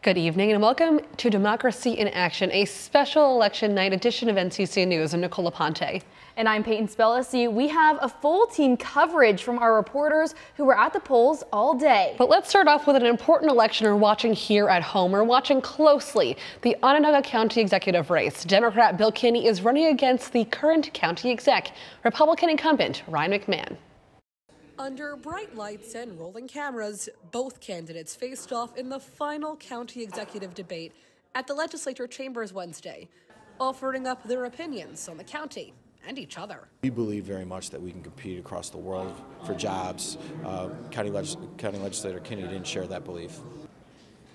Good evening and welcome to Democracy in Action, a special election night edition of NCC News. I'm Nicole Ponte. And I'm Peyton Spellacy. We have a full team coverage from our reporters who were at the polls all day. But let's start off with an important election we're watching here at home. We're watching closely the Onondaga County executive race. Democrat Bill Kinney is running against the current county exec, Republican incumbent Ryan McMahon. Under bright lights and rolling cameras, both candidates faced off in the final county executive debate at the legislature chambers Wednesday, offering up their opinions on the county and each other. We believe very much that we can compete across the world for jobs. County Legislator Kinney didn't share that belief.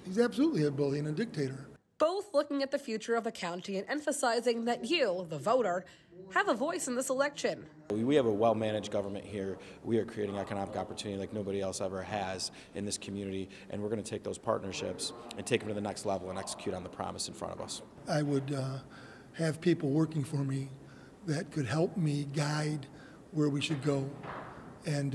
He's absolutely a bully and a dictator. Both looking at the future of the county and emphasizing that you, the voter, have a voice in this election. We have a well-managed government here. We are creating economic opportunity like nobody else ever has in this community, and we're going to take those partnerships and take them to the next level and execute on the promise in front of us. I would have people working for me that could help me guide where we should go and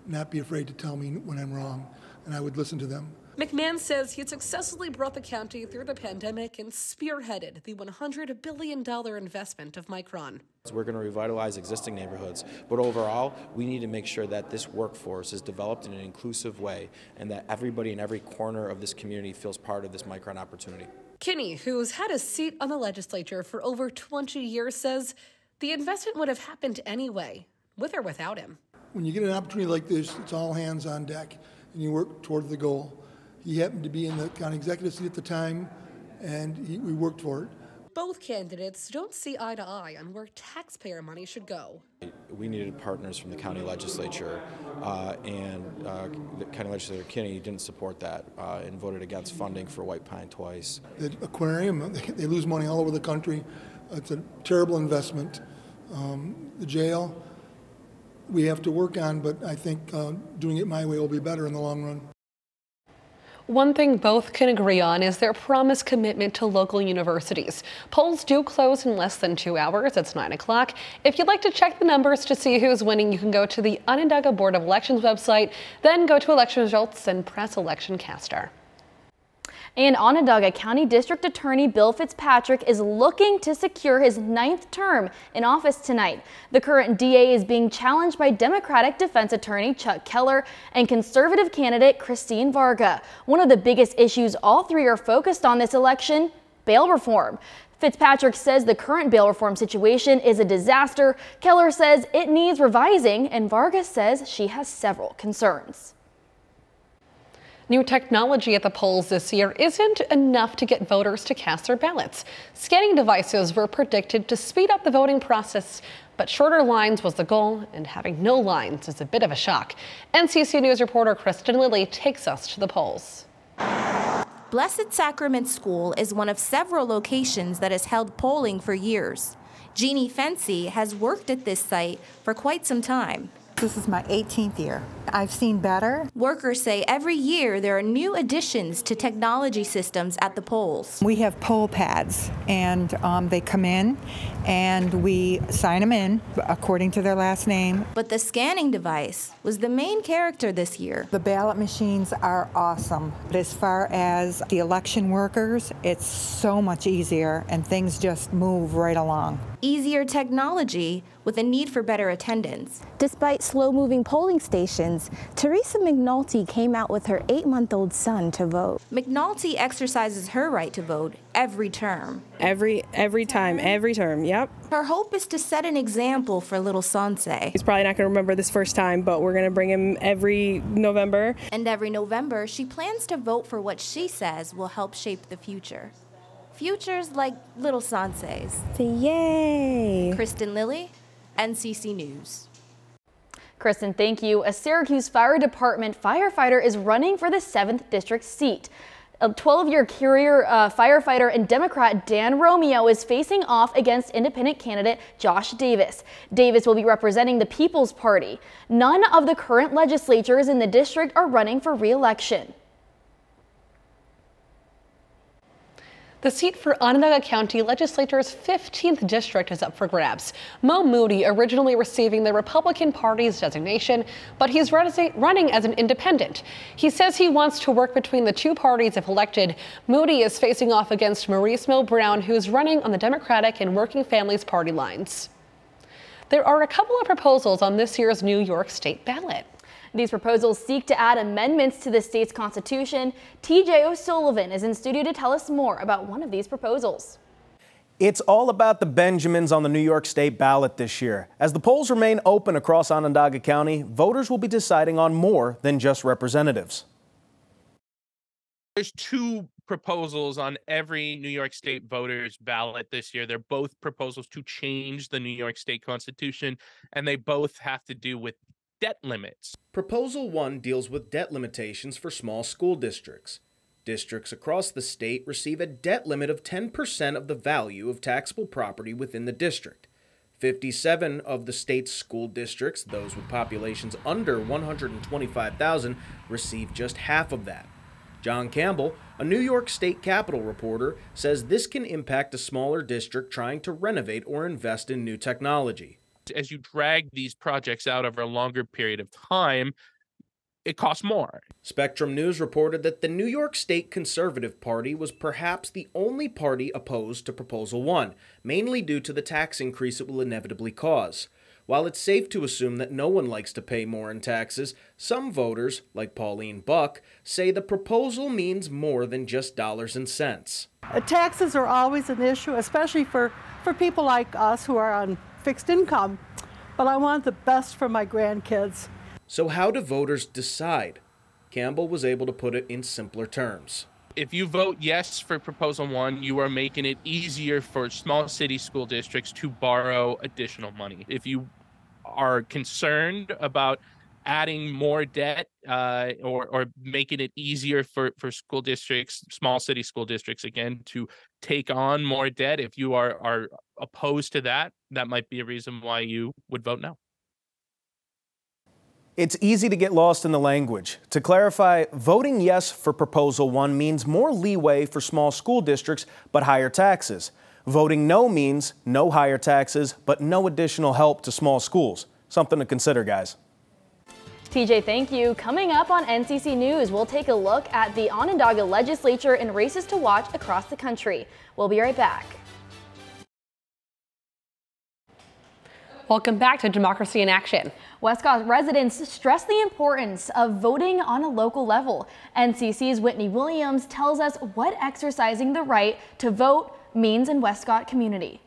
not be afraid to tell me when I'm wrong, and I would listen to them. McMahon says he successfully brought the county through the pandemic and spearheaded the $100 billion investment of Micron. We're going to revitalize existing neighborhoods, but overall, we need to make sure that this workforce is developed in an inclusive way and that everybody in every corner of this community feels part of this Micron opportunity. Kinney, who's had a seat on the legislature for over 20 years, says the investment would have happened anyway, with or without him. When you get an opportunity like this, it's all hands on deck, and you work toward the goal. He happened to be in the county executive seat at the time, and we worked for it. Both candidates don't see eye to eye on where taxpayer money should go. We needed partners from the county legislature, and the county legislator Kinney didn't support that and voted against funding for White Pine twice. The aquarium, they lose money all over the country. It's a terrible investment. The jail, we have to work on, but I think doing it my way will be better in the long run. One thing both can agree on is their promised commitment to local universities. Polls do close in less than 2 hours. It's 9 o'clock. If you'd like to check the numbers to see who's winning, you can go to the Onondaga Board of Elections website, then go to election results and press election caster. And Onondaga County District Attorney Bill Fitzpatrick is looking to secure his 9th term in office tonight. The current DA is being challenged by Democratic defense attorney Chuck Keller and conservative candidate Christine Varga. One of the biggest issues all three are focused on this election, bail reform. Fitzpatrick says the current bail reform situation is a disaster. Keller says it needs revising, and Varga says she has several concerns. New technology at the polls this year isn't enough to get voters to cast their ballots. Scanning devices were predicted to speed up the voting process, but shorter lines was the goal, and having no lines is a bit of a shock. NCC News reporter Kristen Lilly takes us to the polls. Blessed Sacrament School is one of several locations that has held polling for years. Jeannie Fency has worked at this site for quite some time. This is my 18th year. I've seen better. Workers say every year there are new additions to technology systems at the polls. We have poll pads, and they come in and we sign them in according to their last name. But the scanning device was the main character this year. The ballot machines are awesome, but as far as the election workers, it's so much easier and things just move right along. Easier technology with a need for better attendance. Despite slow-moving polling stations, Teresa McNulty came out with her 8-month-old son to vote. McNulty exercises her right to vote every term. Every term, yep. Her hope is to set an example for little Sanse. He's probably not going to remember this first time, but we're going to bring him every November. And every November, she plans to vote for what she says will help shape the future. Futures like little Sanse's. Yay! Kristen Lilly, NCC News. Kristen, thank you. A Syracuse Fire Department firefighter is running for the 7th District seat. A 12-year career firefighter and Democrat Dan Romeo is facing off against independent candidate Josh Davis. Davis will be representing the People's Party. None of the current legislators in the district are running for re-election. The seat for Onondaga County Legislature's 15th district is up for grabs. Mo Moody originally receiving the Republican Party's designation, but he's running as an independent. He says he wants to work between the two parties if elected. Moody is facing off against Maurice Mill-Brown, who's running on the Democratic and Working Families Party lines. There are a couple of proposals on this year's New York State ballot. These proposals seek to add amendments to the state's constitution. TJ O'Sullivan is in studio to tell us more about one of these proposals. It's all about the Benjamins on the New York State ballot this year. As the polls remain open across Onondaga County, voters will be deciding on more than just representatives. There's two proposals on every New York State voter's ballot this year. They're both proposals to change the New York State Constitution, and they both have to do with debt limits. Proposal 1 deals with debt limitations for small school districts. Districts across the state receive a debt limit of 10% of the value of taxable property within the district. 57 of the state's school districts, those with populations under 125,000, receive just half of that. John Campbell, a New York State Capitol reporter, says this can impact a smaller district trying to renovate or invest in new technology. As you drag these projects out over a longer period of time, it costs more. Spectrum News reported that the New York State Conservative Party was perhaps the only party opposed to Proposal 1, mainly due to the tax increase it will inevitably cause. While it's safe to assume that no one likes to pay more in taxes, some voters, like Pauline Buck, say the proposal means more than just dollars and cents. Taxes are always an issue, especially for people like us who are on fixed income, but I want the best for my grandkids. So how do voters decide? Campbell was able to put it in simpler terms. If you vote yes for Proposal 1, you are making it easier for small city school districts to borrow additional money. If you are concerned about adding more debt or making it easier for school districts, small city school districts, again, to take on more debt, if you are opposed to that, that might be a reason why you would vote no. It's easy to get lost in the language. To clarify, voting yes for Proposal 1 means more leeway for small school districts, but higher taxes. Voting no means no higher taxes, but no additional help to small schools. Something to consider, guys. TJ, thank you. Coming up on NCC News, we'll take a look at the Onondaga legislature and races to watch across the country. We'll be right back. Welcome back to Democracy in Action. Westcott residents stress the importance of voting on a local level. NCC's Whitney Williams tells us what exercising the right to vote means in Westcott community.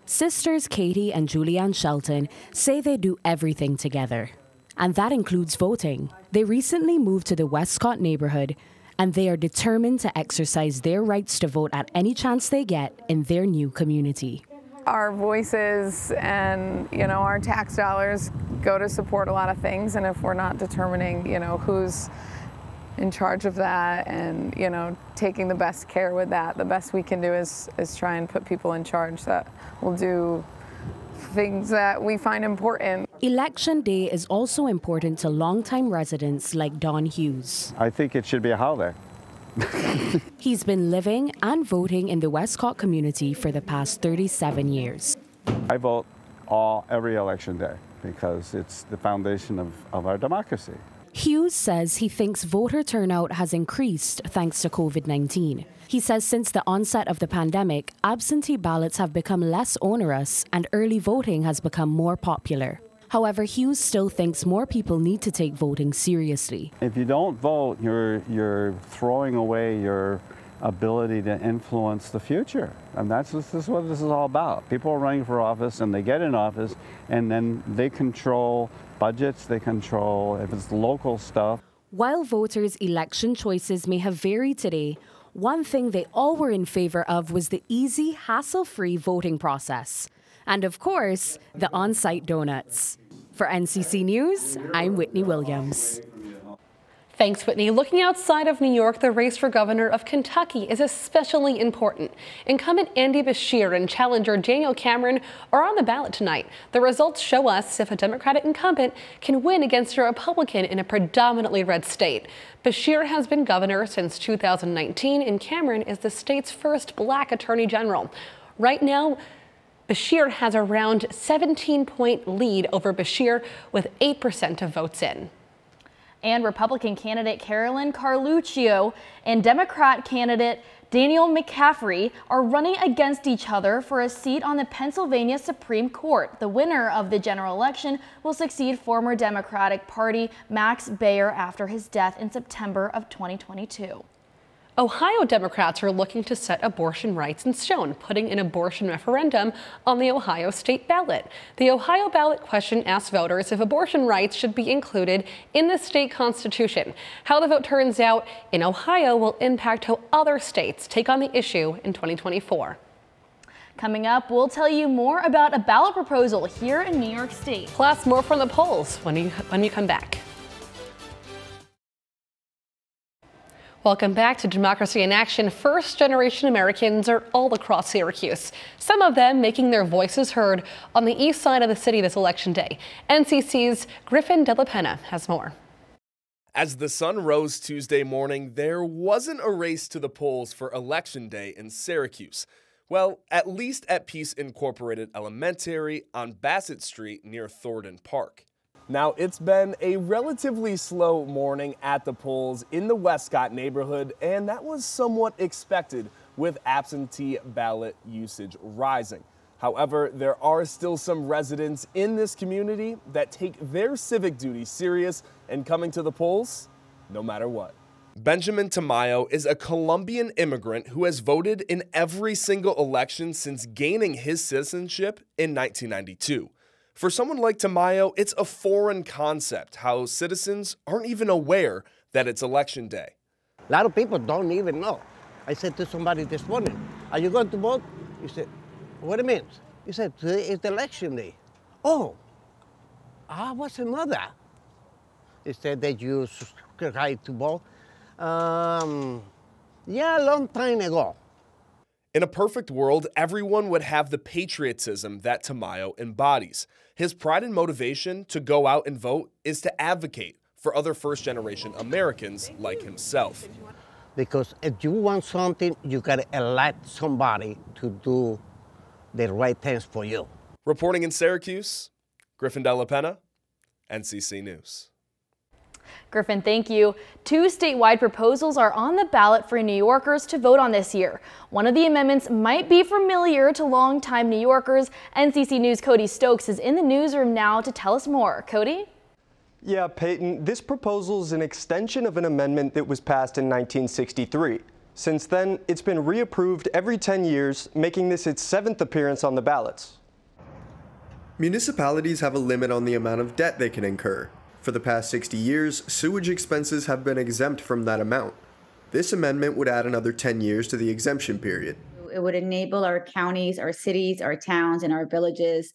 Sisters Katie and Julianne Shelton say they do everything together, and that includes voting. They recently moved to the Westcott neighborhood, and they are determined to exercise their rights to vote at any chance they get in their new community. Our voices and, our tax dollars go to support a lot of things, and if we're not determining, who's in charge of that and, taking the best care with that, the best we can do is try and put people in charge that will do things that we find important. Election day is also important to longtime residents like Don Hughes. I think it should be a holiday. He's been living and voting in the Westcott community for the past 37 years. I vote every election day because it's the foundation of our democracy. Hughes says he thinks voter turnout has increased thanks to COVID-19. He says since the onset of the pandemic, absentee ballots have become less onerous and early voting has become more popular. However, Hughes still thinks more people need to take voting seriously. If you don't vote, you're throwing away your ability to influence the future. And this is what this is all about. People are running for office and they get in office and then they control budgets, they control, if it's local stuff. While voters' election choices may have varied today, one thing they all were in favor of was the easy, hassle-free voting process. And of course, the on-site donuts. For NCC News, I'm Whitney Williams. Thanks, Whitney. Looking outside of New York, the race for governor of Kentucky is especially important. Incumbent Andy Beshear and challenger Daniel Cameron are on the ballot tonight. The results show us if a Democratic incumbent can win against a Republican in a predominantly red state. Beshear has been governor since 2019, and Cameron is the state's first black attorney general. Right now, Beshear has a round 17-point lead over Beshear with 8% of votes in. And Republican candidate Carolyn Carluccio and Democrat candidate Daniel McCaffrey are running against each other for a seat on the Pennsylvania Supreme Court. The winner of the general election will succeed former Democratic Party Max Baer after his death in September of 2022. Ohio Democrats are looking to set abortion rights in stone, putting an abortion referendum on the Ohio state ballot. The Ohio ballot question asks voters if abortion rights should be included in the state constitution. How the vote turns out in Ohio will impact how other states take on the issue in 2024. Coming up, we'll tell you more about a ballot proposal here in New York State. Plus, more from the polls when you come back. Welcome back to Democracy in Action. First-generation Americans are all across Syracuse, some of them making their voices heard on the east side of the city this election day. NCC's Griffin De La Pena has more. As the sun rose Tuesday morning, there wasn't a race to the polls for Election Day in Syracuse. Well, at least at Peace Incorporated Elementary on Bassett Street near Thornton Park. Now, it's been a relatively slow morning at the polls in the Westcott neighborhood, and that was somewhat expected with absentee ballot usage rising. However, there are still some residents in this community that take their civic duty serious and coming to the polls no matter what. Benjamin Tamayo is a Colombian immigrant who has voted in every single election since gaining his citizenship in 1992. For someone like Tamayo, it's a foreign concept how citizens aren't even aware that it's election day. A lot of people don't even know. I said to somebody this morning, "Are you going to vote?" He said, "What do you mean?" He said, "Today is the election day." "Oh, I wasn't know that." They said that you subscribe to vote. Yeah, a long time ago. In a perfect world, everyone would have the patriotism that Tamayo embodies. His pride and motivation to go out and vote is to advocate for other first-generation Americans like himself. Because if you want something, you got to elect somebody to do the right things for you. Reporting in Syracuse, Griffin De La Pena, NCC News. Griffin, thank you. 2 statewide proposals are on the ballot for New Yorkers to vote on this year. One of the amendments might be familiar to longtime New Yorkers. NCC News' Cody Stokes is in the newsroom now to tell us more. Cody? Yeah, Peyton, this proposal is an extension of an amendment that was passed in 1963. Since then, it's been reapproved every 10 years, making this its 7th appearance on the ballots. Municipalities have a limit on the amount of debt they can incur. For the past 60 years, sewage expenses have been exempt from that amount. This amendment would add another 10 years to the exemption period. It would enable our counties, our cities, our towns, and our villages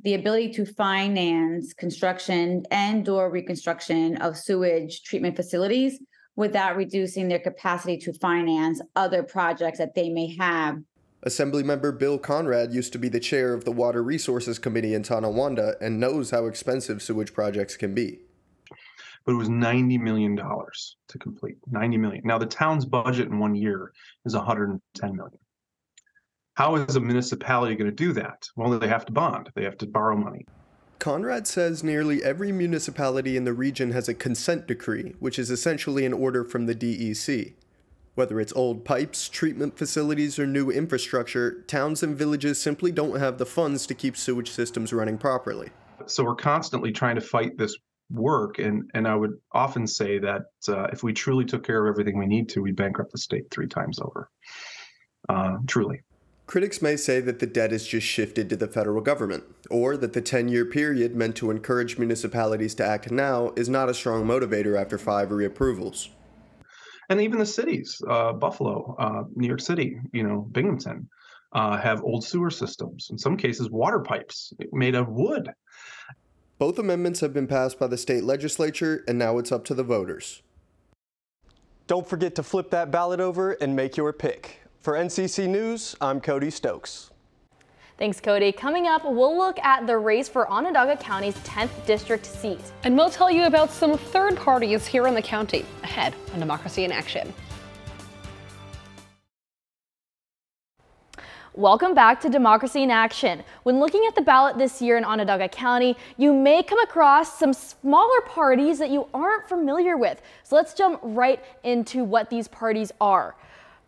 the ability to finance construction and/or reconstruction of sewage treatment facilities without reducing their capacity to finance other projects that they may have. Assemblymember Bill Conrad used to be the chair of the Water Resources Committee in Tonawanda and knows how expensive sewage projects can be. But it was $90 million to complete, $90 million. Now the town's budget in 1 year is $110 million. How is a municipality going to do that? Well, they have to bond, they have to borrow money. Conrad says nearly every municipality in the region has a consent decree, which is essentially an order from the DEC. Whether it's old pipes, treatment facilities, or new infrastructure, towns and villages simply don't have the funds to keep sewage systems running properly. So we're constantly trying to fight this work, and I would often say that if we truly took care of everything we need to, we'd bankrupt the state 3 times over. Truly. Critics may say that the debt is just shifted to the federal government, or that the 10-year period meant to encourage municipalities to act now is not a strong motivator after 5 reapprovals. And even the cities, Buffalo, New York City, Binghamton, have old sewer systems, in some cases water pipes made of wood. Both amendments have been passed by the state legislature, and now it's up to the voters. Don't forget to flip that ballot over and make your pick. For NCC News, I'm Cody Stokes. Thanks, Cody. Coming up, we'll look at the race for Onondaga County's 10th district seat. And we'll tell you about some third parties here in the county, ahead on Democracy in Action. Welcome back to Democracy in Action. When looking at the ballot this year in Onondaga County, you may come across some smaller parties that you aren't familiar with. So let's jump right into what these parties are.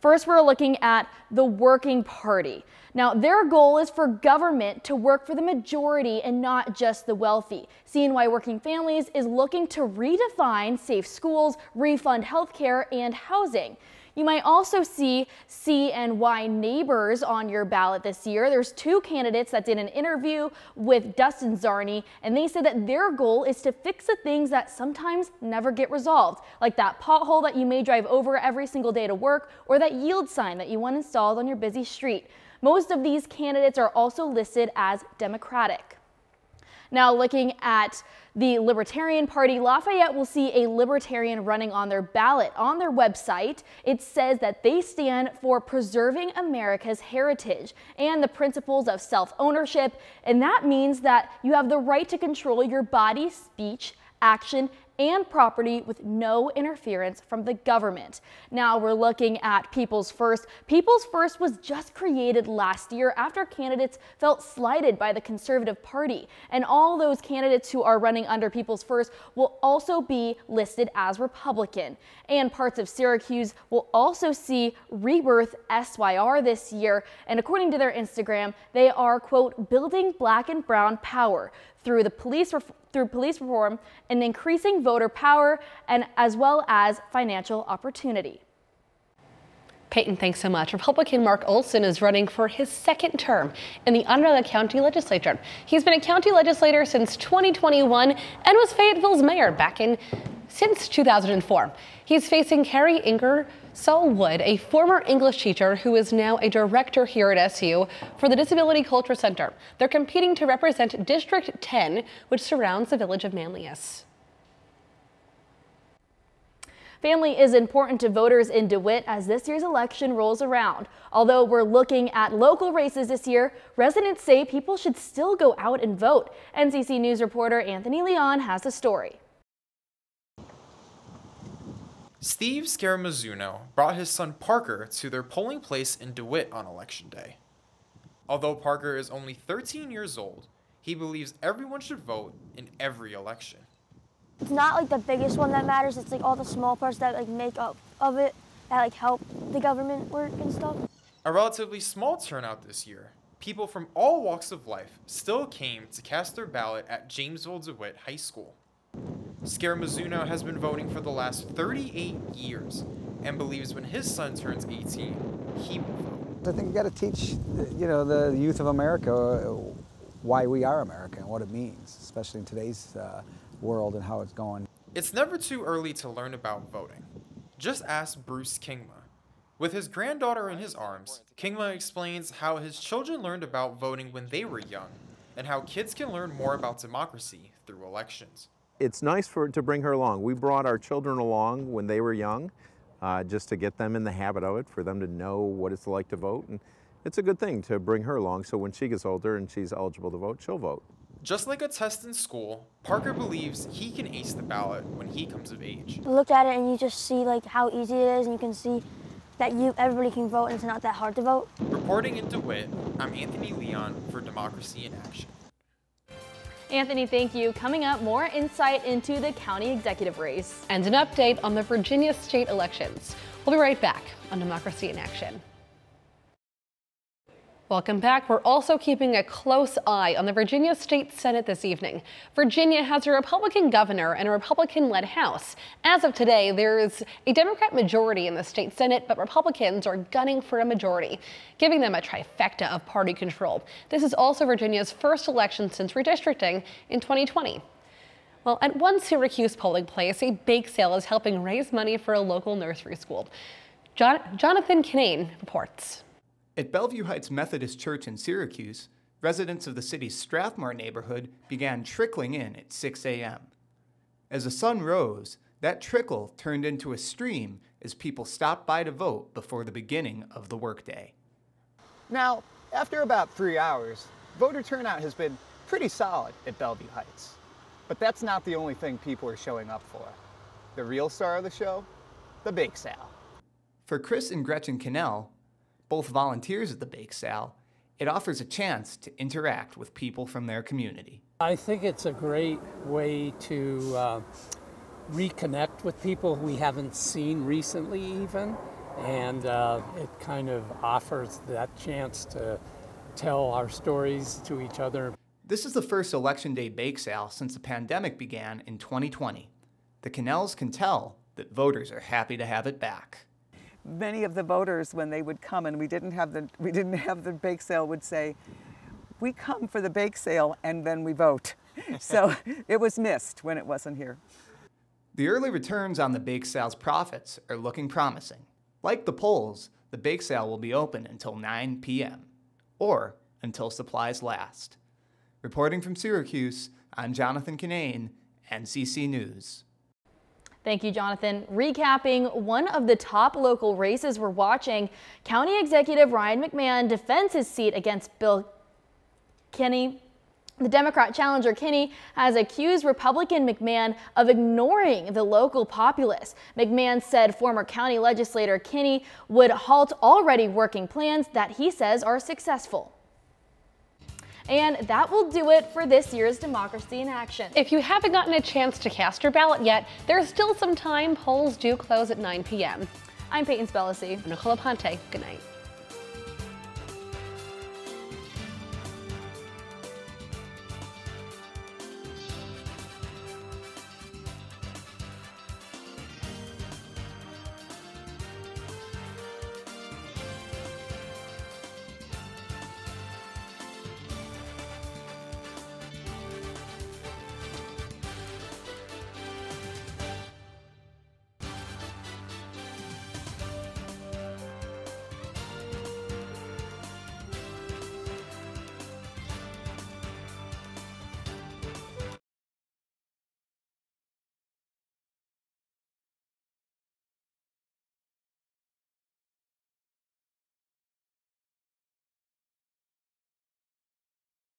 First, we're looking at the Working Party. Now, their goal is for government to work for the majority and not just the wealthy. CNY Working Families is looking to redefine safe schools, refund healthcare, and housing. You might also see CNY Neighbors on your ballot this year. There's two candidates that did an interview with Dustin Zarni, and they said that their goal is to fix the things that sometimes never get resolved, like that pothole that you may drive over every single day to work, or that yield sign that you want installed on your busy street. Most of these candidates are also listed as Democratic. Now, looking at the Libertarian Party, Lafayette will see a Libertarian running on their ballot. On their website, it says that they stand for preserving America's heritage and the principles of self-ownership, and that means that you have the right to control your body, speech, action, and property with no interference from the government. Now we're looking at People's First. People's First was just created last year after candidates felt slighted by the Conservative Party. And all those candidates who are running under People's First will also be listed as Republican. And parts of Syracuse will also see Rebirth SYR this year. And according to their Instagram, they are, quote, building black and brown power through police reform and increasing voter power, and as well as financial opportunity. Peyton, thanks so much. Republican Mark Olson is running for his second term in the Onondaga County Legislature. He's been a county legislator since 2021 and was Fayetteville's mayor since 2004. He's facing Carrie Ingersoll-Wood, a former English teacher who is now a director here at SU for the Disability Culture Center. They're competing to represent District 10, which surrounds the village of Manlius. Family is important to voters in DeWitt as this year's election rolls around. Although we're looking at local races this year, residents say people should still go out and vote. NCC News reporter Anthony Leon has the story. Steve Scaramuzzuno brought his son Parker to their polling place in DeWitt on Election Day. Although Parker is only 13 years old, he believes everyone should vote in every election. It's not like the biggest one that matters, it's like all the small parts that like make up of it, that like help the government work and stuff. A relatively small turnout this year. People from all walks of life still came to cast their ballot at Jamesville DeWitt High School. Scaramuzzuno has been voting for the last 38 years and believes when his son turns 18, he will vote. I think you got to teach, the youth of America why we are America and what it means, especially in today's world and how it's going. It's never too early to learn about voting. Just ask Bruce Kingma. With his granddaughter in his arms, Kingma explains how his children learned about voting when they were young and how kids can learn more about democracy through elections. It's nice to bring her along. We brought our children along when they were young, just to get them in the habit of it, for them to know what it's like to vote. And it's a good thing to bring her along so when she gets older and she's eligible to vote, she'll vote. Just like a test in school, Parker believes he can ace the ballot when he comes of age. You look at it and you just see like how easy it is, and you can see that everybody can vote and it's not that hard to vote. Reporting in DeWitt, I'm Anthony Leon for Democracy in Action. Anthony, thank you. Coming up, more insight into the county executive race. And an update on the Virginia state elections. We'll be right back on Democracy in Action. Welcome back. We're also keeping a close eye on the Virginia State Senate this evening. Virginia has a Republican governor and a Republican-led House. As of today, there is a Democrat majority in the state Senate, but Republicans are gunning for a majority, giving them a trifecta of party control. This is also Virginia's first election since redistricting in 2020. Well, at one Syracuse polling place, a bake sale is helping raise money for a local nursery school. Jonathan Kinane reports. At Bellevue Heights Methodist Church in Syracuse, residents of the city's Strathmore neighborhood began trickling in at 6 a.m. As the sun rose, That trickle turned into a stream as people stopped by to vote before the beginning of the workday. Now, after about 3 hours, voter turnout has been pretty solid at Bellevue Heights. But that's not the only thing people are showing up for. The real star of the show? The bake sale. For Chris and Gretchen Cannell, both volunteers at the bake sale, it offers a chance to interact with people from their community. I think it's a great way to reconnect with people we haven't seen recently even, and it kind of offers that chance to tell our stories to each other. This is the first Election Day bake sale since the pandemic began in 2020. The Cannells can tell that voters are happy to have it back. Many of the voters, when they would come and we didn't have the bake sale, would say, "We come for the bake sale and then we vote." So it was missed when it wasn't here. The early returns on the bake sale's profits are looking promising. Like the polls, the bake sale will be open until 9 p.m. or until supplies last. Reporting from Syracuse, I'm Jonathan Kinane, NCC News. Thank you, Jonathan. Recapping one of the top local races we're watching, County Executive Ryan McMahon defends his seat against Bill Kinney. The Democrat challenger Kinney has accused Republican McMahon of ignoring the local populace. McMahon said former county legislator Kinney would halt already working plans that he says are successful. And that will do it for this year's Democracy in Action. If you haven't gotten a chance to cast your ballot yet, there's still some time. Polls do close at 9 p.m. I'm Peyton Spellacy. I'm Nicole Aponte. Good night.